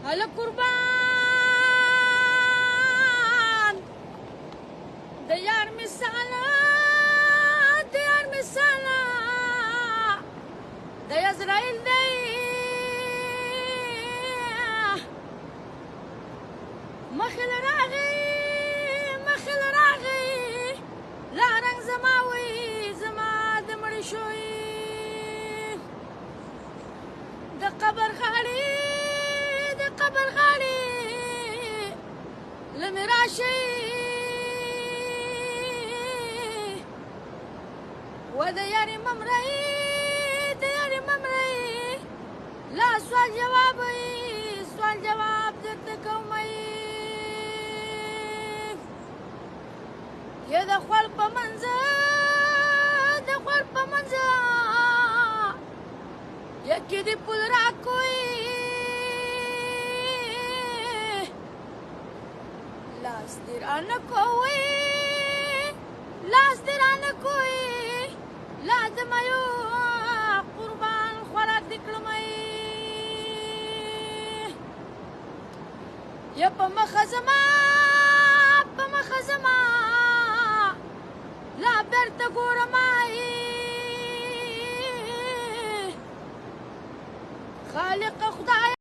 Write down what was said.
هله قربان د یار مثاله د یار مثاله د عزرائیل دی مخې له راغی لا رنګ زما وی زما د مړي شوی د قبر غاړې لمې راشي و د یارې ممرئ لا سوال جواب درته کومه یا د خوړ په منځه یکی دی پول را کوي لاس دی رانه کوي لازم یو قربان خوراک دی کړمه یا په مخه زما لا برته ګورم خالق خدای